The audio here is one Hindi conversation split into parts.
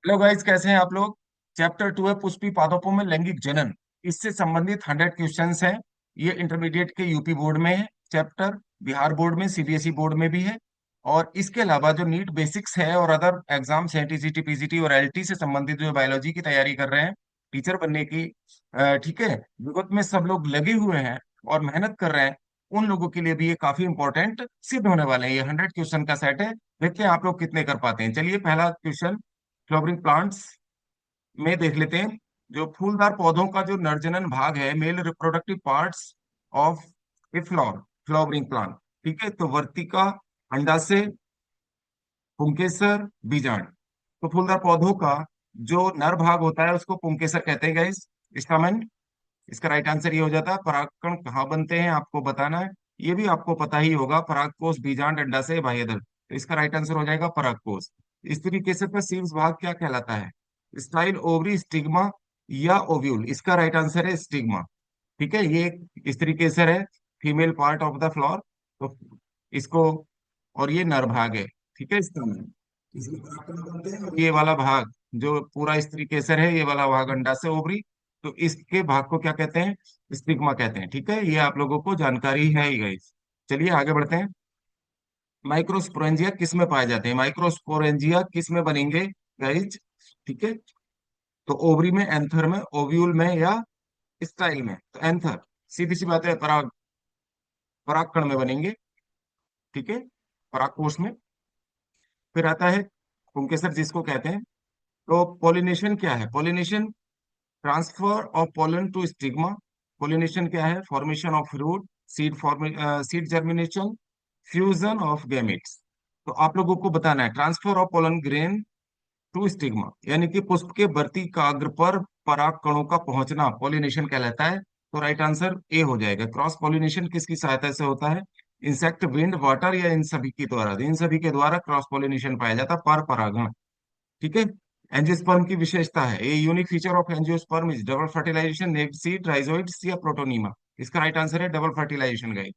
हेलो गाइस, कैसे हैं आप लोग। चैप्टर 2 है पुष्पी पादपों में लैंगिक जनन। इससे संबंधित 100 क्वेश्चंस हैं। ये इंटरमीडिएट के यूपी बोर्ड में है चैप्टर, बिहार बोर्ड में, सीबीएसई बोर्ड में भी है। और इसके अलावा जो नीट बेसिक्स है और अदर एग्जाम्स हैं, टीजीटी पीजीटी और एलटी से संबंधित जो बायोलॉजी की तैयारी कर रहे हैं टीचर बनने की, ठीक है, विगत में सब लोग लगे हुए हैं और मेहनत कर रहे हैं। उन लोगों के लिए भी ये काफी इंपॉर्टेंट सिद्ध होने वाले हैं। ये 100 क्वेश्चन का सेट है। देखते हैं आप लोग कितने कर पाते हैं। चलिए, पहला क्वेश्चन फ्लावरिंग प्लांट्स में देख लेते हैं। जो फूलदार पौधों का जो नरजनन भाग है, male reproductive parts of A flowering plant. ठीक है, तो वर्तिका, अंडाशय, पुंकेसर, बीजांड। तो फूलदार पौधों का जो नर भाग होता है उसको पुंकेसर कहते हैं गाइस। स्टामेन। इसका राइट आंसर ये हो जाता है। परागकण कहाँ बनते हैं आपको बताना है। ये भी आपको पता ही होगा, परागकोश, बीजांड, अंडाशय, बाह्यदल। तो इसका राइट आंसर हो जाएगा परागकोश। इस तरीके से शीर्ष भाग क्या कहलाता है? स्टाइल, ओवरी, स्टिग्मा या ओव्यूल। इसका राइट आंसर है स्टिग्मा। ठीक है, ये इस तरीके से है, female part of the flower. तो इसको, और ये नर भाग है। ठीक है, इसका में इसमें परागकण बनते हैं और ये वाला भाग जो पूरा इस तरीके से है, ये वाला भाग अंडाशय, ओवरी। तो इसके भाग को क्या कहते हैं? स्टिग्मा कहते हैं। ठीक है, ये आप लोगों को जानकारी है ही गाइस। चलिए आगे बढ़ते हैं। माइक्रोस्पोरेंजिया किस में पाए जाते हैं? माइक्रोस्पोरेंजिया किस में बनेंगे गाइस? ठीक है, तो ओवरी में, एंथर में, ओव्यूल में या स्टाइल में? तो एंथर, सीधी सी बात है, परागकण में बनेंगे। ठीक है, परागकोश में। फिर आता है पुंकेसर जिसको कहते हैं। तो पोलिनेशन क्या है? Pollination, transfer of pollen to stigma. Pollination क्या है? Formation of fruit, seed germination, fusion of gametes. तो आप लोगों को बताना है transfer of pollen grain to stigma, यानी कि पुष्प के बढ़ती काग्र पर पराग कणों का पहुंचना पॉलिनेशन कहलाता है। तो राइट आंसर ए हो जाएगा। क्रॉस पॉलिनेशन किसकी सहायता से होता है? इंसेक्ट, विंड, वाटर या इन सभी के द्वारा? इन सभी के द्वारा क्रॉस पॉलिनेशन पाया जाता है, पर परागण। ठीक है। एंजियोस्पर्म की विशेषता है, a unique feature of angiosperm is double fertilization, naked seed, rhizoids या प्रोटोनीमा। इसका राइट आंसर है डबल फर्टिलाइजेशन गाइस।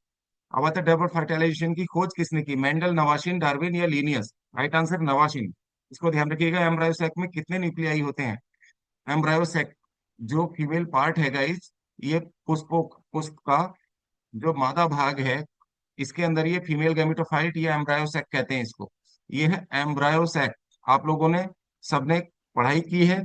अब आता है डबल फर्टिलाइजेशन की खोज किसने की? मेंडल, नवाशिन, डार्विन या लिनियस? Right answer Nawaschin. इसको ध्यान रखिएगा। एम्ब्रायोसैक में कितने न्यूक्लियाई होते हैं? एम्ब्रायोसैक जो फीमेल पार्ट है गाइस, ये पुष्प का जो मादा भाग है, इसके अंदर ये फीमेल गैमेटोफाइट या एम्ब्रायोसैक कहते हैं इसको। ये है एम्ब्रायोसैक। आप लोगों ने सबने पढ़ाई की है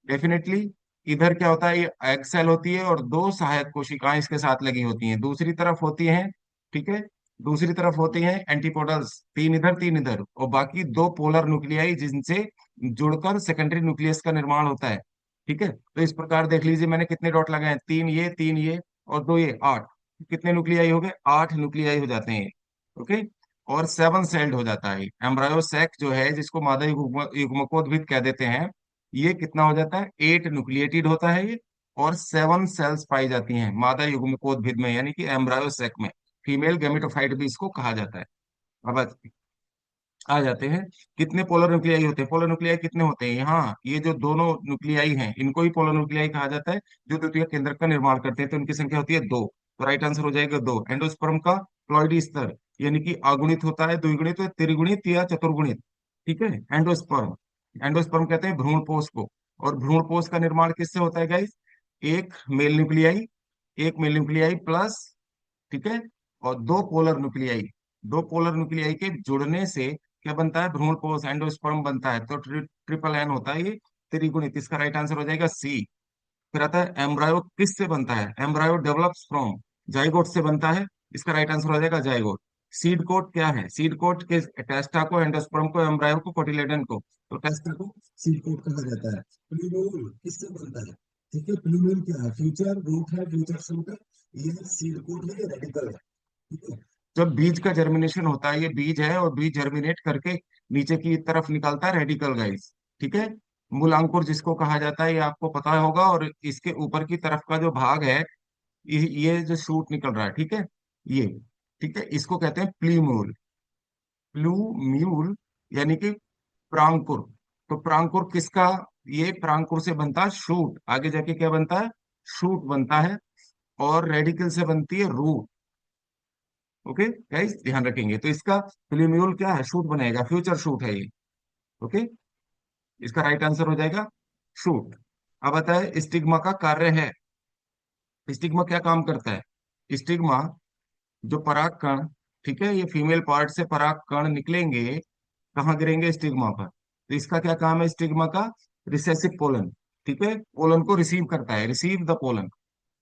डेफिनेटली। इधर क्या होता है? ये एग सेल होती है और दो सहायक कोशिकाएं इसके साथ लगी होती हैं, दूसरी तरफ होती हैं। ठीक है, दूसरी तरफ होती हैं एंटीपोडल्स, तीन इधर तीन इधर, और बाकी दो पोलर न्यूक्लियाई जिनसे जुड़कर सेकेंडरी न्यूक्लियस का निर्माण होता है। ठीक है, तो इस प्रकार देख लीजिए मैंने कितने डॉट लगाए हैं, तीन ये और दो ये, 8। कितने न्यूक्लियाई हो गए? 8 न्यूक्लियाई हो जाते हैं। ओके, और 7 सेल्ड हो जाता है एम्ब्रायो सैक जो है, जिसको मादा युग्मकोद्भिद कह देते हैं। ये कितना हो जाता है? 8 न्यूक्लिएटेड होता है ये। और 7 सेल्स पाई जाती हैं मादा युग्मकोद्भिद में, यानी कि एम्ब्रायो सैक में। फीमेल गैमेटोफाइट भी इसको कहा जाता है। अब आ जाते हैं, कितने पोलर न्यूक्लियाई होते हैं? पोलर न्यूक्लियाई कितने होते हैं? यहाँ ये जो दोनों न्यूक्लियाई हैं, इनको ही पोलर न्यूक्लियाई कहा जाता है, जो द्वितीयक केंद्रक का निर्माण करते हैं। तो इनकी संख्या होती है 2। तो राइट आंसर हो जाएगा 2। एंडोस्पर्म का प्लॉइडी स्तर, यानी कि अगुणित होता है, द्विगुणित, त्रिगुणित या चतुर्गुणित। ठीक है, एंडोस्पर्म। एंडोस्पर्म कहते हैं भ्रूणपोष को। और भ्रूणपोष का निर्माण किससे होता है गाइस? एक मेल न्यूक्लियाई, एक मेल न्यूक्लियाई प्लस, ठीक है, और दो पोलर न्यूक्लियाई। दो पोलर न्यूक्लियाई के जुड़ने से क्या बनता है? भ्रूणपोष, एंडोस्पर्म बनता है। तो ट्रिपल एन होता है ये, त्रिगुणित। इसका राइट आंसर हो जाएगा सी। फिर आता है एम्ब्रायो किस से बनता है? एम्ब्रायो डेवलप्स फ्रॉम जाइगोट से बनता है। इसका राइट आंसर हो जाएगा जाइगोट। सीड कोट क्या है? सीड कोट के टेस्टा को, एंडोस्पर्म को, एम्ब्रायो को, कोटिलेडन को। तो टेस्टा को सीड कोट कहा जाता है। प्लूमेल किससे बनता है? ठीक है, प्लूमेल क्या है? फ्यूचर रूट है, फ्यूचर शूट है। ये सीड कोट है, ये रेडिकल है। ठीक है, जब बीज का जर्मिनेशन होता है, ये बीज है और बीज जर्मिनेट करके नीचे की तरफ निकलता है रेडिकल गाइस। ठीक है, मूल अंकुर जिसको कहा जाता है, ये आपको पता होगा। और इसके ऊपर की तरफ का जो भाग है, ये जो शूट निकल रहा है, ठीक है, ये, ठीक है, इसको कहते हैं प्लीम्यूल। प्लूम्यूल यानी कि प्रांकुर। तो प्रांकुर किसका? ये प्रांकुर से बनता है शूट, आगे जाके क्या बनता है? शूट बनता है। और रेडिकल से बनती है रूट। ओके गाइस, ध्यान रखेंगे। तो इसका प्लूम्यूल क्या है? शूट बनेगा, फ्यूचर शूट है ये। ओके, इसका राइट आंसर हो जाएगा शूट। अब बताए स्टिग्मा का कार्य है। स्टिग्मा क्या काम करता है? स्टिग्मा जो पराग कण, ठीक है, ये फीमेल पार्ट से पराग कण निकलेंगे, कहाँ गिरेंगे? स्टिग्मा पर। तो इसका क्या काम है स्टिग्मा का? रिसेसिव पोलन, ठीक है, पोलन को रिसीव करता है, रिसीव द पोलन।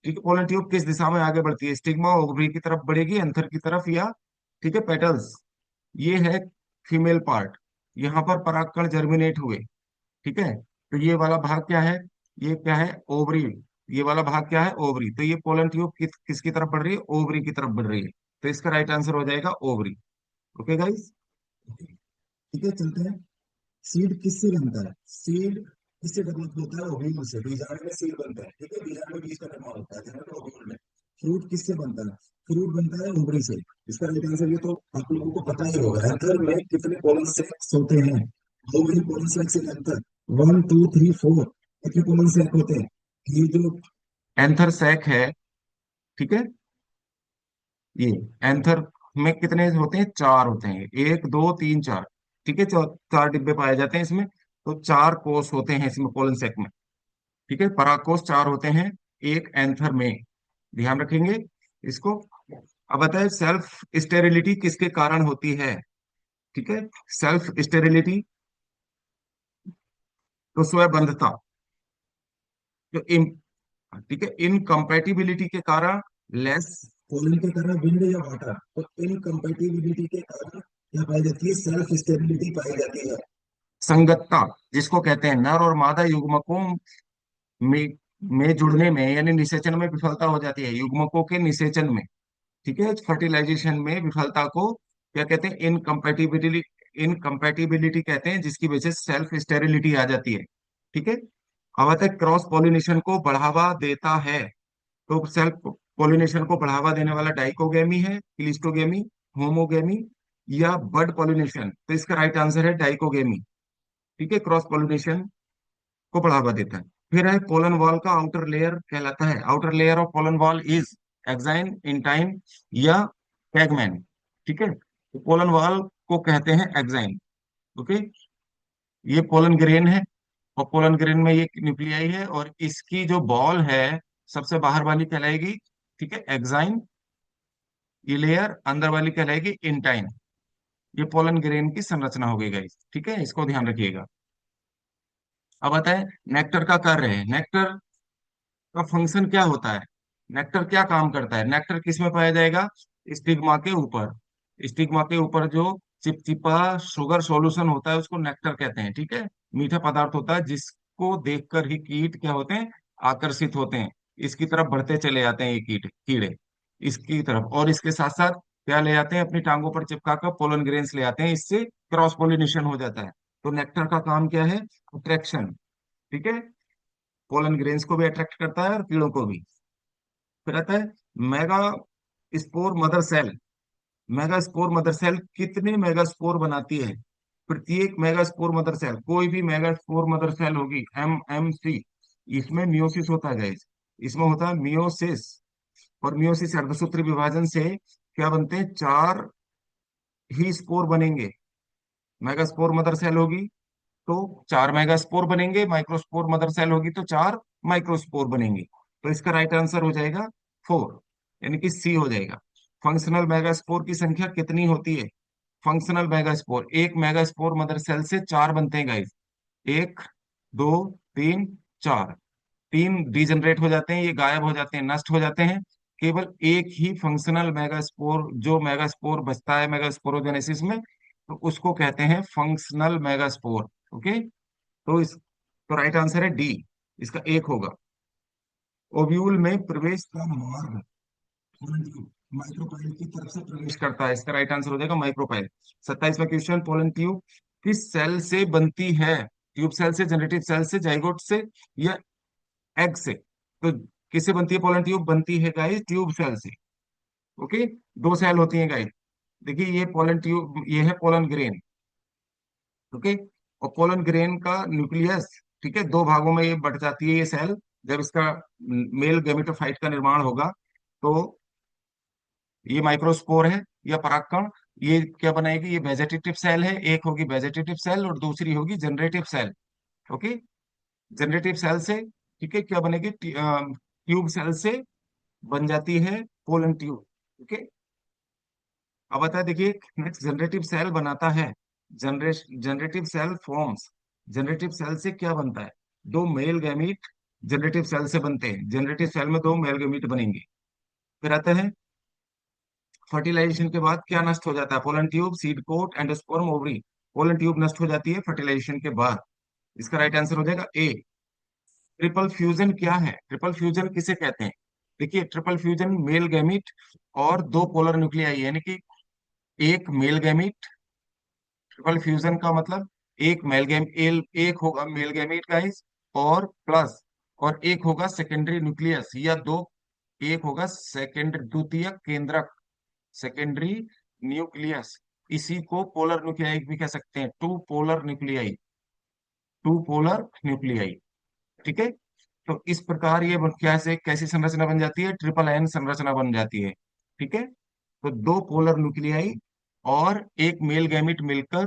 ठीक है, पोलन ट्यूब किस दिशा में आगे बढ़ती है? स्टिग्मा ओवरी की तरफ बढ़ेगी, एंथर की तरफ, या ठीक है पेटल्स। ये है फीमेल पार्ट, यहाँ पर परागकण जर्मिनेट हुए, ठीक है। तो ये वाला भाग क्या है? ये क्या है? ओवरी। ये वाला भाग क्या है? ओवरी। तो ये पोलन ट्यूब किसकी तरफ बढ़ रही है? ओवरी की तरफ बढ़ रही है। तो इसका राइट आंसर हो जाएगा ओवरी। ओके गाइस, ठीक है, चलते हैं। सीड किससे बनता है? सीड किससे डेवलप होता है? ओव्यूल से। बीजांड में सीड बनता है, ठीक है, बीजांड में बीज का निर्माण होता है, ध्यान रखो, ओव्यूल में। फ्रूट किससे बनता है? फ्रूट बनता है ओवरी से। इसका राइट आंसर, ये तो आप लोगों को पता ही होगा। एंथर में कितने पोलन सेक्स होते हैं? How many pollen sacs in anther? 1 2 3 4। कितने पोलन सेक होते हैं? ये जो एंथर सैक है, ठीक है, ये एंथर में कितने होते हैं? 4 होते हैं, 1 2 3 4, ठीक है, 4 डिब्बे पाए जाते हैं इसमें। तो 4 कोष होते हैं इसमें पोलन सेक में, ठीक है, परागकोष 4 होते हैं एक एंथर में, ध्यान रखेंगे इसको। अब बताए सेल्फ स्टेरिलिटी किसके कारण होती है? ठीक है, सेल्फ स्टेरिलिटी, तो स्वबंधता, जो इन, ठीक है, इनकम्पैटिबिलिटी के कारण, लेस पोलन के कारण विंड या वाटर, तो इनकम्पैटिबिलिटी के कारण क्या पाई जाती है? सेल्फ स्टेबिलिटी पाई जाती है। संगतता जिसको कहते हैं, नर और मादा युग्मकों में जुड़ने में, यानी निषेचन में विफलता हो जाती है, युग्मकों के निषेचन में, ठीक है, फर्टिलाइजेशन में विफलता को क्या कहते हैं? इनकम्पैटिबिलिटी। इनकम्पैटिबिलिटी कहते हैं, जिसकी वजह से सेल्फ स्टेरिलिटी आ जाती है, ठीक है। अब आता है क्रॉस पॉलिनेशन को बढ़ावा देता है। तो सेल्फ पॉलिनेशन को बढ़ावा देने वाला डाइकोगेमी है, क्लिस्टोगेमी, होमोगेमी, या बड पॉलिनेशन? तो इसका राइट आंसर है डाइकोगेमी, ठीक है, क्रॉस पॉलिनेशन को बढ़ावा देता है। फिर है पोलन वॉल का आउटर लेयर कहलाता है, outer layer of pollen wall is exine, intine, या पैगमैन, ठीक है। तो पोलन वॉल को कहते हैं एक्साइन। ओके, ये पोलन ग्रेन है, और पोलन ग्रेन में ये न्यूक्लियाई है, और इसकी जो बॉल है सबसे बाहर वाली कहलाएगी, ठीक है, एक्साइन, ये लेयर अंदर वाली कहलाएगी इंटाइन। ये पोलन ग्रेन की संरचना हो गई गाइस, ठीक है, इसको ध्यान रखिएगा। अब आता है नेक्टर का कार्य है। नेक्टर का फंक्शन क्या होता है? नेक्टर क्या काम करता है? नेक्टर किस में पाया जाएगा? स्टिग्मा के ऊपर। स्टिग्मा के ऊपर जो चिपचिपा शुगर सॉल्यूशन होता है उसको नेक्टर कहते हैं, ठीक है, मीठा पदार्थ होता है जिसको देखकर ही कीट क्या होते हैं? आकर्षित होते हैं, इसकी तरफ बढ़ते चले जाते हैं ये कीड़े इसकी तरफ, और इसके साथ साथ क्या ले आते हैं? अपनी टांगों पर चिपका कर पोलन ग्रेन्स ले आते हैं, इससे क्रॉस पोलिनेशन हो जाता है। तो नेक्टर का काम क्या है? अट्रैक्शन, ठीक है, पोलन ग्रेन्स को भी अट्रैक्ट करता है और कीड़ों को भी। फिर आता है megaspore mother cell. Megaspore mother cell कितने मेगा स्पोर बनाती है? प्रत्येक मेगा स्पोर मदर सेल, कोई भी मेगा स्पोर मदर सेल होगी, MMC, इसमें मियोसिस होता है गाइस, इसमें होता है मियोसिस। और मियोसिस अर्धसूत्रीय विभाजन से क्या बनते हैं? 4 ही स्पोर बनेंगे। मेगा स्पोर मदर सेल होगी तो 4 मेगास्पोर बनेंगे, माइक्रोस्पोर मदर सेल होगी तो 4 माइक्रोस्पोर बनेंगे। तो इसका राइट आंसर हो जाएगा 4, यानी कि सी हो जाएगा। फंक्शनल मेगास्पोर की संख्या कितनी होती है? फंक्शनल मेगास्पोर, एक मेगास्पोर मदर सेल से 4 बनते हैं गाइस। 1 2 3 4, 3 डिजनरेट हो जाते हैं, ये गायब हो जाते हैं, नष्ट हो जाते हैं। केवल एक ही फंक्शनल मेगास्पोर, जो मेगास्पोर बचता है मेगास्पोरोजेनेसिस में, तो उसको कहते हैं फंक्शनल मेगास्पोर। ओके, तो तो राइट आंसर है डी, इसका एक होगा। ओव्यूल में प्रवेश का मार्ग पोलन ट्यूब माइक्रोपाइल की तरफ से प्रवेश करता है, इसका राइट आंसर हो जाएगा माइक्रोपाइल। 27वां क्वेश्चन, पोलन ट्यूब किस सेल से बनती है? ट्यूब सेल से, जनरेटिव सेल से, जाइगोट से, या एग से? तो किससे बनती है पोलन ट्यूब? बनती है गाइस ट्यूब सेल से। ओके, 2 सेल होती है गाइस। देखिए ये पोलन ट्यूब, ये है पोलन ग्रेन, ओके, और पोलन ग्रेन का न्यूक्लियस, ठीक है, 2 भागों में ये बट जाती है ये सेल। जब इसका मेल गैमेटोफाइट का निर्माण होगा तो ये माइक्रोस्पोर है या परागकण, ये क्या बनाएगी? ये वेजेटेटिव सेल है, एक होगी वेजेटेटिव सेल और दूसरी होगी generative cell. Okay. Generative cell से, ठीक है, क्या बनेगी, ट्यूब सेल से बन जाती है पोलन ट्यूब। ओके। अब बता, देखिए नेक्स्ट जनरेटिव सेल बनाता है, generative cell forms, generative cell से क्या बनता है, दो मेल गैमीट जनरेटिव सेल से बनते हैं, जनरेटिव सेल में दो मेल गैमीट बनेंगे। फिर आता है फर्टिलाइजेशन के बाद क्या नष्ट हो जाता है, pollen tube, seed coat, endosperm, ovary. Pollen tube नष्ट हो जाती है फर्टिलाइजेशन के बाद। इसका राइट आंसर हो जाएगा ए। ट्रिपल फ्यूजन क्या है, ट्रिपल फ्यूजन किसे कहते हैं, देखिए ट्रिपल फ्यूजन मेल गैमीट और दो पोलर न्यूक्लियाई, यानी कि एक मेल गैमीट, ट्रिपल फ्यूजन का मतलब एक मेल गैम एल एक होगा मेल गैमीट गाइस, और प्लस और एक होगा सेकेंडरी न्यूक्लियस, या दो, एक होगा सेकेंडरी द्वितीय केंद्रक, सेकेंडरी न्यूक्लियस। इसी को पोलर न्यूक्लियाई भी कह सकते हैं, two polar nuclei, two polar nuclei. ठीक है। तो इस प्रकार ये कैसे कैसी संरचना बन जाती है, ट्रिपल आयन संरचना बन जाती है। ठीक है। तो दो पोलर न्यूक्लियाई और एक मेल गैमिट मिलकर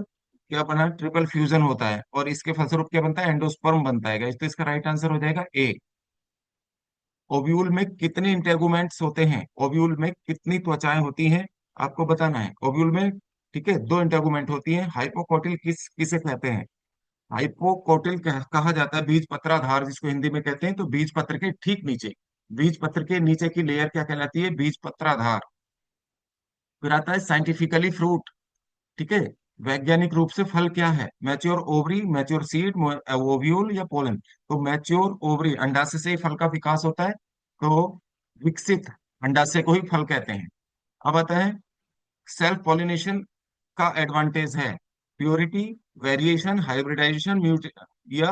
क्या बना, ट्रिपल फ्यूजन होता है, और इसके फलस्वरूप क्या बनता है, एंडोस्पर्म बनता है guys। तो इसका राइट आंसर हो जाएगा ए। ओव्यूल में कितने इंटेगुमेंट्स होते हैं, ओव्यूल में कितनी त्वचाएं होती हैं, आपको बताना है ओव्यूल में। ठीक है, दो इंटेगुमेंट होती हैं। हाइपोकोटिल किसे कहते हैं, हाइपोकोटिल कहा जाता है बीज पत्राधार, जिसको हिंदी में कहते हैं, तो बीज पत्र के ठीक नीचे, बीज पत्र के नीचे की लेयर क्या कहलाती है, बीज पत्राधार। फिर आता है साइंटिफिकली फ्रूट। ठीक है, वैज्ञानिक रूप से फल क्या है, mature ovary, mature seed, ovule या पोलन। तो मैच्योर ओवरी, अंडाशय से ही फल का विकास होता है, तो विकसित अंडाशय को ही फल कहते हैं। अब आता है सेल्फ पॉलिनेशन का एडवांटेज है, प्योरिटी, वेरिएशन, हाइब्रिडाइजेशन, या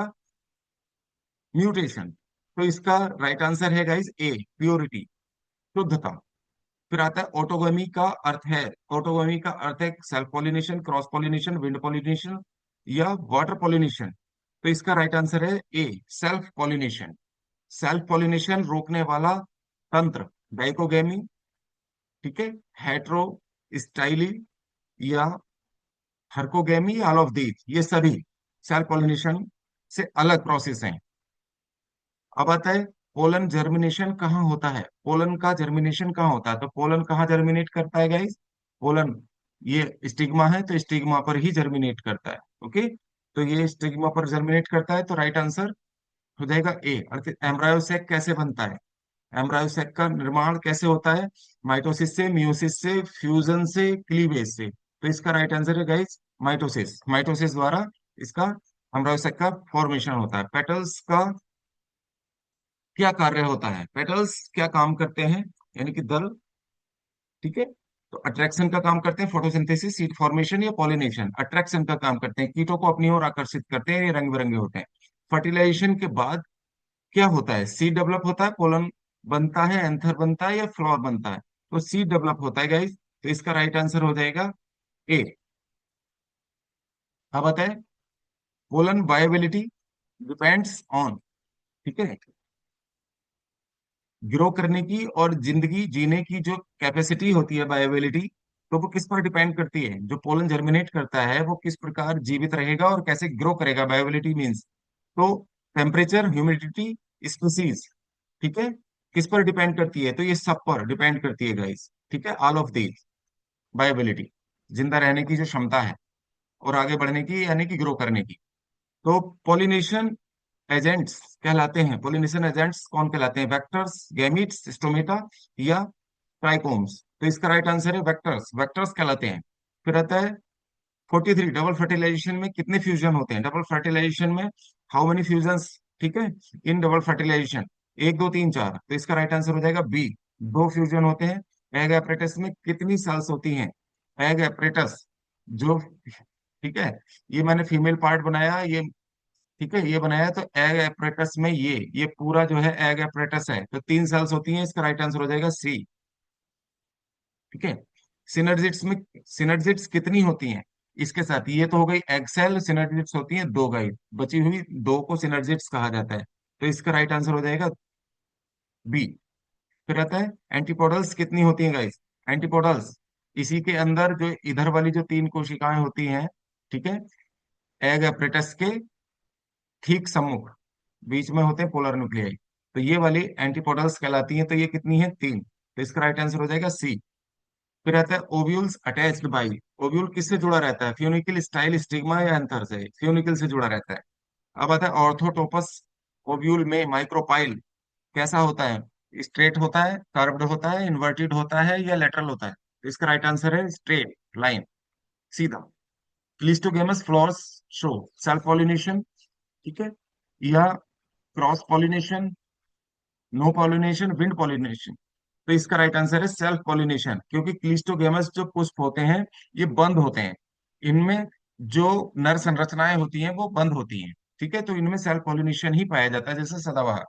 म्यूटेशन। तो इसका राइट आंसर है गाइस ए, प्योरिटी, शुद्धता। फिर आता है ऑटोगमी का अर्थ है, ऑटोगमी का अर्थ है self pollination, cross pollination, wind pollination या वाटर पॉलिनेशन। तो इसका राइट आंसर है ए, सेल्फ पॉलिनेशन। सेल्फ पॉलिनेशन रोकने वाला तंत्र डाइकोगेमी, ठीक है, हेट्रो स्टाइली या हर्कोगेमी, ऑल ऑफ दीज, ये सभी सेल्फ पॉलिनेशन से अलग प्रोसेस हैं। अब आता है पोलन जर्मिनेशन कहाँ होता है, पोलन का जर्मिनेशन कहाँ होता है, तो पोलन कहाँ जर्मिनेट करता है गाइस, पोलन, ये स्टिग्मा है तो स्टिग्मा पर ही जर्मिनेट करता है। ओके। तो ये स्टिग्मा पर जर्मिनेट करता है, तो राइट आंसर हो जाएगा ए। अर्थात एम्ब्रायोसेक कैसे बनता है, एम्ब्रायोसेक का निर्माण कैसे होता है, माइटोसिस से, मियोसिस से, फ्यूजन से, क्लीवेज से। तो इसका राइट आंसर है गाइस माइटोसिस, माइटोसिस द्वारा इसका एम्ब्रायोसेक का फॉर्मेशन होता है। पेटल्स का क्या कार्य होता है, पेटल्स क्या काम करते हैं, यानी कि दल। ठीक है। तो अट्रैक्शन का काम करते हैं, फोटोसिंथेसिस, सीड फॉर्मेशन या पॉलिनेशन। अट्रैक्शन का काम करते हैं, कीटों को अपनी ओर आकर्षित करते हैं, ये रंग बिरंगे होते हैं। फर्टिलाइजेशन के बाद क्या होता है, सीड डेवलप होता है, पोलन बनता है, एंथर बनता है या फ्लोर बनता है, तो सीड डेवलप होता है गाइस। तो इसका राइट आंसर हो जाएगा ए। अब बताए पोलन बायोबिलिटी डिपेंड्स ऑन, ठीक है, ग्रो करने की और जिंदगी जीने की जो कैपेसिटी होती है, बायोबिलिटी, तो वो किस पर डिपेंड करती है, जो पोलन जर्मिनेट करता है वो किस प्रकार जीवित रहेगा और कैसे ग्रो करेगा, बायोबिलिटी मींस, तो टेम्परेचर, ह्यूमिडिटी, स्पीसीज। ठीक है, किस पर डिपेंड करती है, तो ये सब पर डिपेंड करती है गाइस। ठीक है, ऑल ऑफ दीज, बायोबिलिटी, जिंदा रहने की जो क्षमता है और आगे बढ़ने की, यानी कि ग्रो करने की। तो पॉलिनेशन एजेंट्स कहलाते हैं, पॉलिनेशन एजेंट्स कौन कहलाते हैं, वेक्टर्स, गैमीट्स, स्टोमेटा या ट्राइकोम्स। तो इसका राइट आंसर है वेक्टर्स, वेक्टर्स कहलाते हैं। फिर आता है 43, डबल फर्टिलाइजेशन में कितने फ्यूजन होते हैं, डबल फर्टिलाइजेशन में हाउ मेनी फ्यूजन्स, ठीक है, इन डबल फर्टिलाइजेशन, एक, दो, तीन, चार। तो इसका राइट आंसर हो जाएगा बी, दो फ्यूजन होते हैं। एग एपरेटस में कितनी सेल्स होती हैं, एग एपरेटस जो, ठीक है, ये मैंने फीमेल पार्ट बनाया ये, ठीक है, ये बनाया, तो एग एपरेटस में ये पूरा जो है एग एपरेटस है, तो तीन सेल्स होती हैं, इसका राइट आंसर हो जाएगा सी। ठीक है। सिनर्जिट्स में, सिनर्जिट्स कितनी होती हैं, इसके साथ ये तो हो गई एग सेल, सिनर्जिट्स होती हैं दो गाइड, बची हुई दो को सिनर्जिट्स कहा जाता है। तो इसका राइट आंसर हो जाएगा बी। फिर आता है एंटीपोडल्स कितनी होती हैं गाइस, एंटीपोडल्स इसी के अंदर जो इधर वाली जो तीन कोशिकाएं होती हैं, ठीक है, एग एपरेटस के ठीक सम्मुख, बीच में होते हैं पोलर न्यूक्लियाई। तो ये वाली एंटीपोडल्स कहलाती हैं। तो ये कितनी है? 3। तो इसका राइट आंसर हो जाएगा सी। फिर आता है ओव्यूल्स अटैच्ड बाई। ओव्यूल किससे जुड़ा रहता है? फ्यूनिकल, स्टाइल, स्टिग्मा या एंथर से? फ्यूनिकल से जुड़ा रहता है। अब आता है ऑर्थोटोपस ओव्यूल में माइक्रोपाइल कैसा होता है? स्ट्रेट होता है, कर्व्ड होता है, इन्वर्टेड होता है या लेटरल होता है? तो इसका राइट आंसर है स्ट्रेट लाइन, सीधा। Cleistogamous flowers show self pollination, ठीक है, या cross pollination, no pollination, wind pollination? तो इसका राइट आंसर है सेल्फ पॉलिनेशन, क्योंकि क्लिस्टोगेमस जो पुष्प होते हैं ये बंद होते हैं। इनमें जो नर संरचनाएं होती हैं वो बंद होती हैं, ठीक है। तो इनमें सेल्फ पॉलिनेशन ही पाया जाता है, जैसे सदाबहार।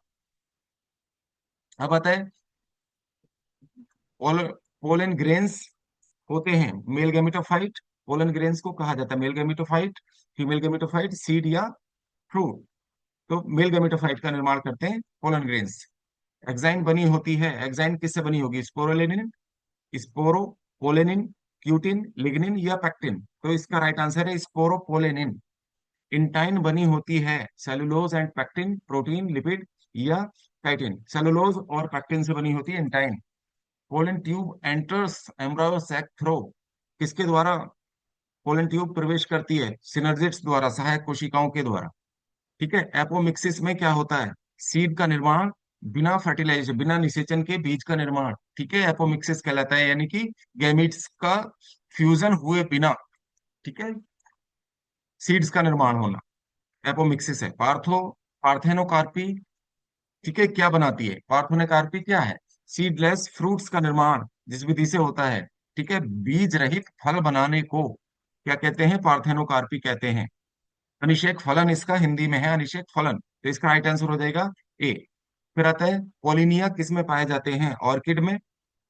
अब आता है पोलन ग्रेन्स होते हैं मेल गैमेटोफाइट। पोलन ग्रेन्स को कहा जाता है male gametophyte, female gametophyte, seed या फ्रूट। तो मेल गैमेटोफाइट का निर्माण करते हैं पोलन ग्रेन्स। एक्साइन बनी होती है, एक्साइन किससे बनी होगी? स्पोरोलेनिन, स्पोरोपोलेनिन, क्यूटिन, लिग्निन या पैक्टिन? तो इसका राइट आंसर है स्पोरोपोलेनिन। इंटाइन बनी होती है cellulose and pectin, protein, lipid या काइटिन? सेलुलोज और पैक्टिन से बनी होती है intine. Pollen tube enters embryo sac through, किसके द्वारा पोलन ट्यूब प्रवेश करती है? सिनर्जिड्स द्वारा, सहायक कोशिकाओं के द्वारा, ठीक है। एपोमिक्सिस में क्या होता है? सीड का निर्माण बिना फर्टिलाइजेशन, बिना निषेचन के बीज का निर्माण, ठीक है, एपोमिक्सिस कहलाता है, यानी कि गैमीट्स का फ्यूजन हुए बिना, ठीक है, सीड्स का निर्माण होना, एपोमिक्सिस है। पार्थेनोकार्पी, ठीक है, क्या बनाती है? पार्थेनोकार्पी क्या है? सीडलेस फ्रूट्स का निर्माण जिस विधि से होता है, ठीक है, बीज रहित फल बनाने को क्या कहते हैं? पार्थेनोकार्पी कहते हैं। अनिषेक फलन इसका हिंदी में है, अनिषेक फलन। तो इसका राइट आंसर हो जाएगा ए। फिर आता है पॉलिनिया किस में पाए जाते हैं? ऑर्किड में,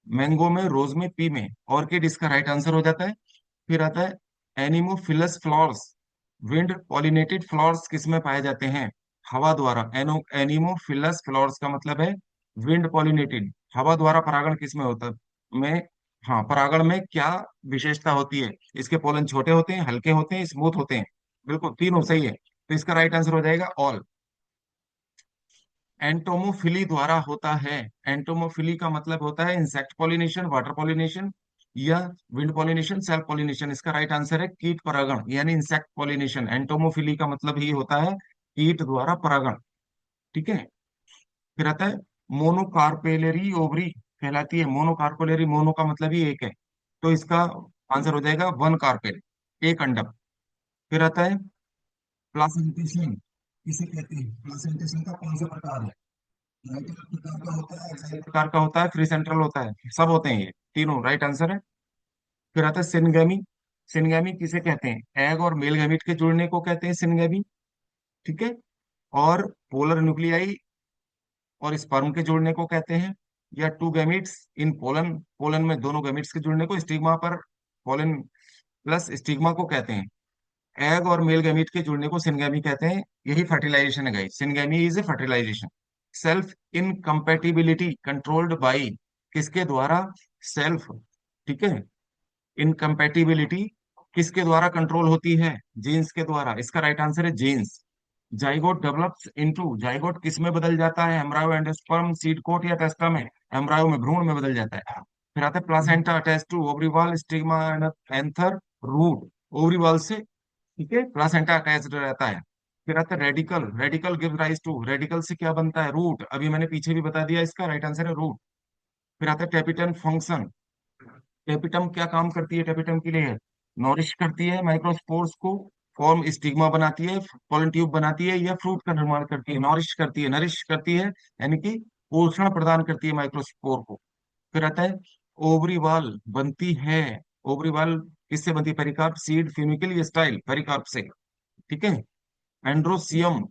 मैंगो में, रोज में, पी में? ऑर्किड इसका राइट आंसर हो जाता है। फिर आता है anemophilous flowers, wind pollinated flowers किस में पाए जाते हैं? हवा द्वारा। एनिमोफिलस फ्लावर्स का मतलब है विंड पॉलिनेटेड, हवा द्वारा परागण किस में होता है? में, हाँ, परागण में क्या विशेषता होती है? इसके पोलन छोटे होते हैं, हल्के होते हैं, स्मूथ होते हैं? बिल्कुल, तीनों सही है। तो इसका राइट आंसर हो जाएगा ऑल। एंटोमोफिली द्वारा होता है। एंटोमोफिली का मतलब होता है इंसेक्ट पॉलिनेशन, वाटर पॉलिनेशन या विंड पॉलिनेशन, सेल्फ पॉलिनेशन? इसका राइट आंसर है कीट परागण यानी इंसेक्ट पॉलिनेशन। एंटोमोफिली का मतलब ही होता है कीट द्वारा परागण, ठीक है। फिर आता है मोनोकार्पेलरी ओवरी कहलाती है। मोनोकार्पेलरी, मोनो का मतलब ही एक है, तो इसका आंसर हो जाएगा वन कार्पेल, एक अंडक। फिर आता है प्लासेंटेशन किसे कहते हैं? प्लासेंटेशन का कौन सा प्रकार है? राइट प्रकार का होता है, एक्साइट प्रकार का होता है, फ्री सेंट्रल होता है? सब होते हैं ये तीनों, राइट आंसर है। फिर आता है सिनगेमी। सिनगेमी किसे कहते हैं? एग और मेल गैमीट के जुड़ने को कहते हैं सिनगेमी, ठीक है। और पोलर न्यूक्लियाई और स्पर्म के जुड़ने को कहते हैं, या to gametes in pollen, pollen में दोनों गैमीट्स के जुड़ने को, स्टिग्मा पर पोलन प्लस स्टिग्मा को कहते हैं। एग और मेल गैमीट के जुड़ने को सिनगैमी कहते हैं। यही फर्टिलाइजेशन है guys, syngamy is a fertilization. Self incompatibility controlled by, किसके द्वारा? सेल्फ, ठीक है, इनकम्पेटिबिलिटी किसके द्वारा कंट्रोल होती है? जीन्स के द्वारा। इसका राइट आंसर है genes. Zygote develops into, zygote किस में बदल जाता है? Embryo and sperm, seed coat या टेस्टा में? एम्ब्रायो में, भ्रूण में बदल जाता है। फिर आता है placenta attach to ovary wall, stigma and anther, root. Ovary wall से, ठीक है, प्लासेंटा अटैच्ड रहता है। फिर आता है radicle, radicle give rise to, radicle से क्या बनता है? रूट। अभी मैंने पीछे भी बता दिया, इसका राइट आंसर है रूट। फिर आता है कैपिटन फंक्शन। कैपिटम क्या काम करती है? कैपिटम के लिए नॉरिश करती है माइक्रोस्पोर्स को, फॉर्म स्टिग्मा बनाती है, पोलन ट्यूब बनाती है या फ्रूट का निर्माण करती है? नॉरिश करती है, नरिश करती है, यानी कि पोषण प्रदान करती है माइक्रोस्पोर को। फिर आता है ओवरी वॉल बनती है। ओवरी वॉल किससे बनती है? पेरिकार्प, सीड, फ्यूनिकल या स्टाइल? पेरिकार्प से, ठीक है। Androecium,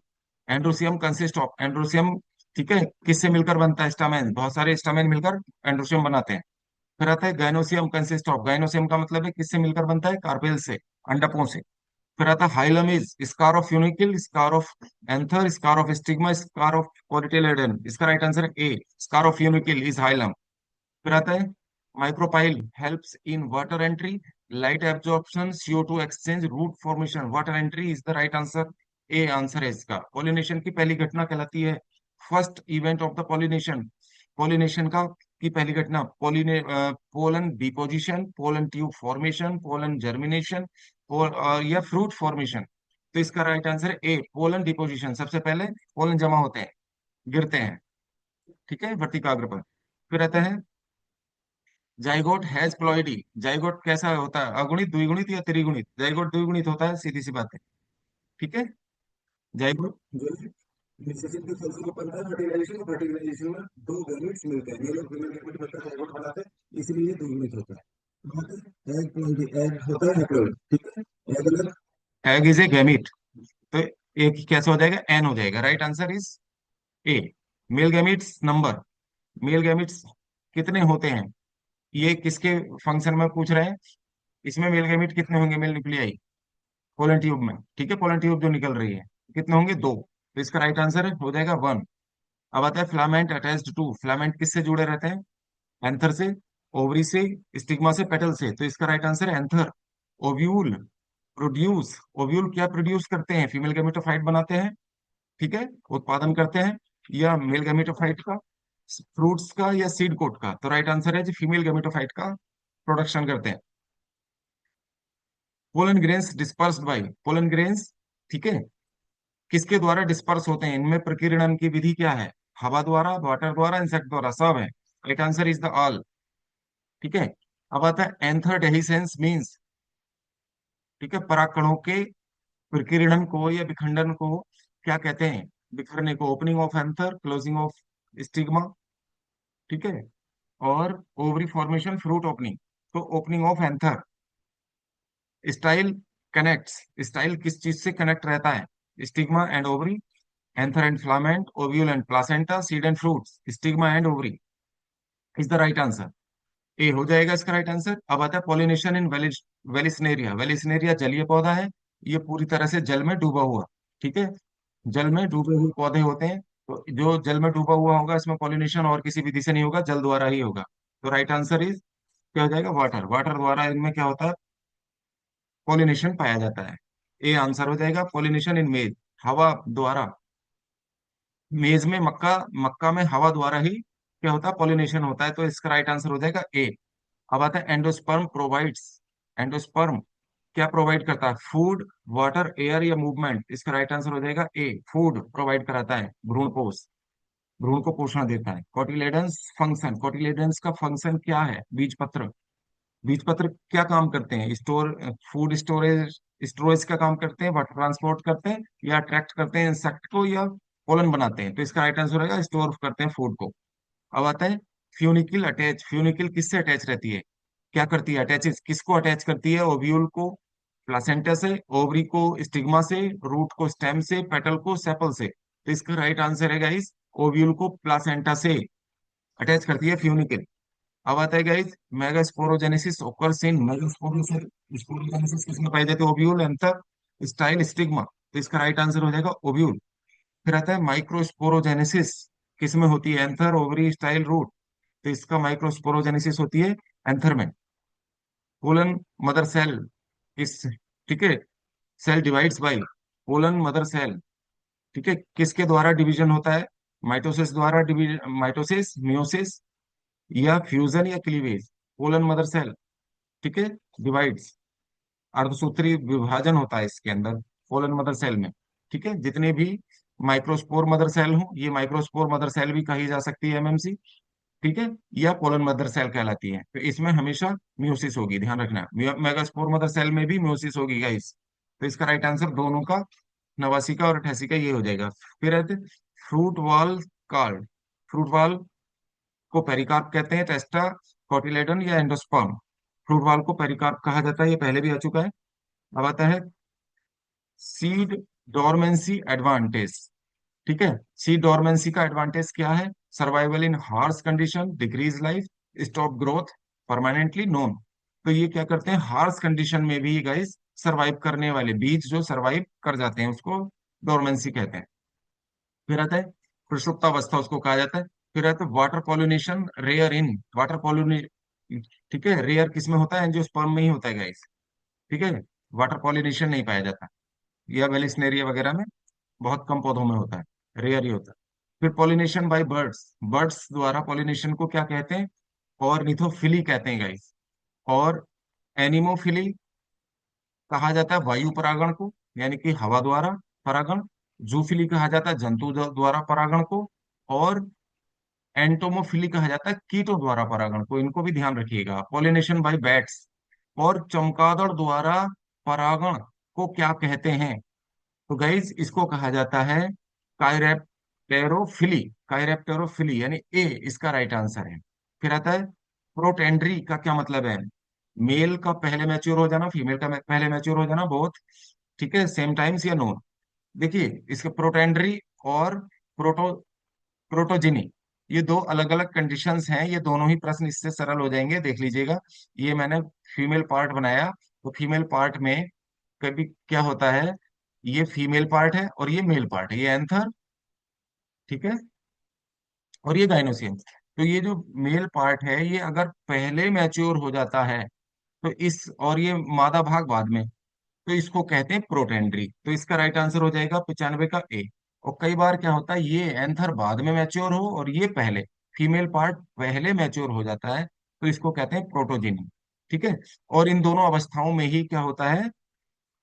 androecium consist of, androecium, ठीक है, किससे मिलकर बनता है? स्टामेन, बहुत सारे स्टामेन मिलकर एंड्रोसियम बनाते हैं। फिर आता है गाइनोसियम कंसिस्ट ऑफ, गाइनोसियम का मतलब है किससे मिलकर बनता है? कार्पेल से, अंडकों से। फिर आता है hilum is scar of funicle, scar of anther, scar of stigma, scar of cotyledon? इसका राइट आंसर है A, scar of funicle is hilum. फिर आता है micropyle helps in water entry, light absorption, CO2 exchange, root formation? Water entry is the right answer, A answer है इसका। पॉलिनेशन की पहली घटना कहलाती है first event of the pollination. Pollination का की पहली घटना pollen deposition, pollen tube formation, pollen germination, या फ्रूट फॉर्मेशन। तो इसका राइट आंसर है ए पोलन डिपोजिशन। सबसे पहले पोलन जमा होते हैं, गिरते हैं, ठीक है, वर्तिकाग्र पर। फिर आता है जाइगोट हैज प्लॉइडी। जाइगोट कैसा होता है, अगुणित, द्विगुणित या त्रिगुणित? जाइगोट द्विगुणित होता है, सीधी सी बात है, ठीक है। जाइगोट जो है निषेचन के फलस्वरूप बनता है फर्टिलाइजेशन, और फर्टिलाइजेशन में दो गैमेट्स मिलते हैं, ये लोग फीमेल गैमेट मिलकर जाइगोट बनाते हैं, इसलिए ये द्विगुणित होता है। एग प्लॉइडी, एग होता है हैप्लॉइड, ठीक है। एग अलग, एग इज ए गैमीट। तो एक कैसे हो जाएगा, एन हो जाएगा। Right answer is a. Male gametes number, male gametes कितने होते हैं, ये किसके फंक्शन में पूछ रहे हैं? इसमें मेल गैमीट कितने होंगे, मेल न्यूक्लियाई पोलन ट्यूब में, ठीक है, पोलन ट्यूब जो निकल रही है, कितने होंगे, दो। तो इसका राइट आंसर हो जाएगा वन। अब आता है फिलामेंट अटैच्ड टू। फिलामेंट किससे जुड़े रहते हैं? एंथर से, ओवरी से, स्टिग्मा से, पेटल से। तो इसका राइट आंसर है एंथर। ओव्यूल प्रोड्यूस, ओव्यूल क्या प्रोड्यूस करते हैं? फीमेल गैमेटोफाइट बनाते हैं, ठीक है, उत्पादन करते हैं, या मेल गैमेटोफाइट का, फ्रूट्स का, या सीड कोट का? तो राइट आंसर है जी फीमेल गैमेटोफाइट का प्रोडक्शन करते हैं। Pollen grains dispersed by, pollen grains, ठीक है, किसके द्वारा डिस्पर्स होते हैं? इनमें प्रकीर्णन की विधि क्या है? हवा द्वारा, वाटर द्वारा, इंसेक्ट द्वारा, सब है। Right answer is the all, ठीक है। अब आता है एंथर डेहिसेंस मीन्स, ठीक है, परागकणों के प्रकीर्णन को या विखंडन को क्या कहते हैं? बिखरने को opening of anther, closing of stigma, ठीक है, और ओवरी फॉर्मेशन, फ्रूट ओपनिंग। तो opening of anther. Style connects, style किस चीज से कनेक्ट रहता है? Stigma and ovary, anther and filament, ovule and placenta, seed and fruits, stigma and ovary is the right answer. A हो जाएगा इसका राइट आंसर। अब आता है पॉलिनेशन इन वेलिसनेरिया। वेलिसनेरिया जलीय पौधा है, ये पूरी तरह से जल में डूबा हुआ, ठीक है, जल में डूबे हुए पौधे होते हैं। तो जो जल में डूबा हुआ होगा, इसमें पॉलिनेशन और किसी विधि से नहीं होगा, जल द्वारा ही होगा। तो राइट आंसर इज क्या हो जाएगा, वाटर। वाटर द्वारा इनमें क्या होता है, पॉलिनेशन पाया जाता है। ए आंसर हो जाएगा पॉलिनेशन इन मेज, हवा द्वारा। मेज में, मक्का, मक्का में हवा द्वारा ही क्या होता है, पॉलिनेशन होता है। तो इसका राइट आंसर हो जाएगा ए। अब आता है एंडोस्पर्म प्रोवाइड्स। एंडोस्पर्म क्या प्रोवाइड करता है? फूड, वाटर, एयर, या मूवमेंट? इसका राइट आंसर हो जाएगा ए, फूड प्रोवाइड कराता है, भ्रूण पोष, भ्रूण को पोषण देता है। कोटिलेडन्स फंक्शन, कोटिलेडन्स का फंक्शन क्या है? बीज पत्र, बीज पत्र क्या काम करते हैं? स्टोर, फूड स्टोरेज, स्टोरेज का काम करते हैं, वाटर ट्रांसपोर्ट करते हैं, या अट्रैक्ट करते हैं इंसेक्ट को, या पोलन बनाते हैं? तो इसका राइट आंसर रहेगा स्टोर करते हैं फूड को। अब आता है फ्यूनिकिल अटैच। फ्यूनिकिल किससे अटैच रहती है, क्या करती है, अटैचेस किसको अटैच करती है? ओव्यूल को प्लासेंटा से, ओवरी को स्टिग्मा से, रूट को स्टेम से, पेटल को सेपल से। तो इसका राइट आंसर है गाइस ओव्यूल को प्लासेंटा से अटैच करती है फ्यूनिकिल। अब आता है गाइस मेगास्पोरोजेनेसिस ओकर्स इन, मेगास्पोरोजेनेसिस किसमें पाई जाती है? Ovule, anther, style, stigma. तो इसका राइट आंसर हो जाएगा ओव्यूल। फिर आता है माइक्रोस्पोरोजेनेसिस, किसमें होती है? Anther, ovary, style, root. तो इसका माइक्रोस्पोरोजेनेसिस होती है एंथर में। पोलन मदर सेल किस, ठीक है, cell divides by, pollen mother cell, ठीक है, किसके द्वारा डिवीजन होता है? माइटोसिस द्वारा डिवीजन, माइटोसिस, मियोसिस, या फ्यूजन, या क्लीवेज? पोलन मदर सेल, ठीक है, डिवाइड्स, अर्धसूत्री विभाजन होता है इसके अंदर, पोलन मदर सेल में, ठीक है। जितने भी माइक्रोस्पोर मदर सेल हो, ये माइक्रोस्पोर मदर सेल भी कही जा सकती है, एमएमसी, ठीक है, या पोलन मदर सेल कहलाती है। तो इसमें हमेशा म्यूसिस होगी, ध्यान रखना, मेगास्पोर मदर सेल में भी म्यूसिस होगी गाइस। तो इसका राइट आंसर दोनों का, 89 का और 88 का, ये हो जाएगा। फिर है fruit wall card. Fruit wall को पेरिकार्प कहते हैं, टेस्टा, कोटिलेडन, या एंडोस्पर्म? फ्रूट वॉल को पेरिकार्प कहा जाता है, ये पहले भी आ चुका है। अब आता है सीड डोरमेंसी एडवांटेज, ठीक है। सी डोरमेंसी का एडवांटेज क्या है? सर्वाइवल इन harsh condition, decrease life, stop growth permanently, known. तो ये क्या करते हैं, हार्श कंडीशन में भी गाइस सरवाइव करने वाले बीज जो सरवाइव कर जाते हैं, उसको डोरमेंसी कहते हैं। फिर आता है प्रसुप्तावस्था, उसको कहा जाता है। फिर आता है water pollination rare in, water pollination, ठीक है, रेयर किस में होता है? एंजियोस्पर्म में ही होता है गाइस, ठीक है, वाटर पॉलिनेशन नहीं पाया जाता, या वेलिस्नेरिया वगैरह में बहुत कम पौधों में होता है, रेयर ही होता है। फिर पॉलिनेशन बाय बर्ड्स, बर्ड्स द्वारा पॉलिनेशन को क्या कहते हैं? ऑर्निथोफिली कहते हैं गाइस। और एनिमोफिली कहा जाता है वायु परागण को, यानी कि हवा द्वारा परागण। जूफिली कहा जाता है जंतु द्वारा परागण को। और एंटोमोफिली कहा जाता है कीटों द्वारा परागण को। इनको भी ध्यान रखिएगा। पॉलिनेशन बाय बैट्स और चमगादड़ द्वारा परागण को क्या कहते हैं? तो गाइज इसको कहा जाता है कायरेप्टेरोफिली। कायरेप्टेरोफिली यानी ए इसका राइट आंसर है। फिर आता है प्रोटेंड्री का क्या मतलब है? मेल का पहले मैच्योर हो जाना, फीमेल का पहले मैच्योर हो जाना, बहुत ठीक है, सेम टाइम्स या नो? देखिए इसके प्रोटेंड्री और प्रोटो प्रोटोजिनी, ये दो अलग अलग कंडीशंस हैं। ये दोनों ही प्रश्न इससे सरल हो जाएंगे, देख लीजिएगा। ये मैंने फीमेल पार्ट बनाया, तो फीमेल पार्ट में कभी क्या होता है, ये फीमेल पार्ट है और ये मेल पार्ट है, ये एंथर, ठीक है, और ये गाइनोसियम। तो ये जो मेल पार्ट है ये अगर पहले मैच्योर हो जाता है तो इस, और ये मादा भाग बाद में, तो इसको कहते हैं प्रोटेंड्री। तो इसका राइट आंसर हो जाएगा 95 का ए। और कई बार क्या होता है, ये एंथर बाद में मैच्योर हो और ये पहले, फीमेल पार्ट पहले मैच्योर हो जाता है, तो इसको कहते हैं प्रोटोजिनी। ठीक है। और इन दोनों अवस्थाओं में ही क्या होता है,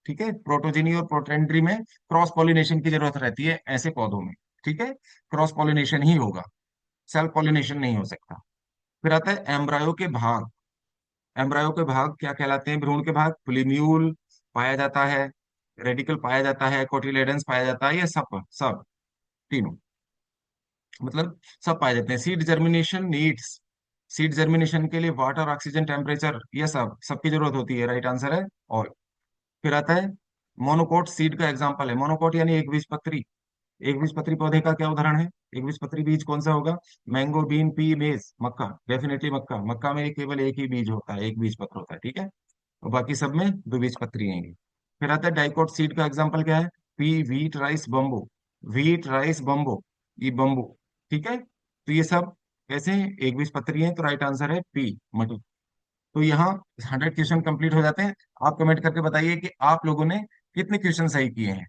ठीक है, प्रोटोजिनी और प्रोटेंड्री में क्रॉस पॉलिनेशन की जरूरत रहती है ऐसे पौधों में। ठीक है, क्रॉस पॉलिनेशन ही होगा, सेल्फ पॉलिनेशन नहीं हो सकता। फिर आता है एम्ब्रायो के भाग। एम्ब्रायो के भाग क्या कहलाते हैं? भ्रूण के भाग। प्लीम्यूल पाया जाता है, रेडिकल पाया जाता है, कोटिलेडन्स पाया जाता है, ये सब सब तीनों मतलब सब पाए जाते हैं। Seed germination needs, seed germination के लिए वाटर, ऑक्सीजन, टेम्परेचर, ये सब सबकी जरूरत होती है, राइट आंसर है ऑल। फिर आता है मोनोकोट सीड का एग्जाम्पल है। मोनोकोट यानी एक बीजपत्री। एक बीजपत्री पौधे का क्या उदाहरण है? एक बीजपत्री बीज कौन सा होगा? मैंगो, बीन, पी, मेज, मक्का। डेफिनेटली मक्का। मक्का में केवल एक ही बीज होता है, एक बीज पत्र होता है, ठीक है। और बाकी सब में दो बीज पत्री आएंगे। फिर आता है डाइकोट सीड का एग्जाम्पल क्या है? P, wheat, rice, bamboo. Wheat, rice, bamboo, ये बम्बो, ठीक है। तो ये सब कैसे हैं? एक बीज पत्री हैं, तो राइट आंसर है पी, मटर। तो यहाँ 100 क्वेश्चन कंप्लीट हो जाते हैं। आप कमेंट करके बताइए कि आप लोगों ने कितने क्वेश्चन सही किए हैं।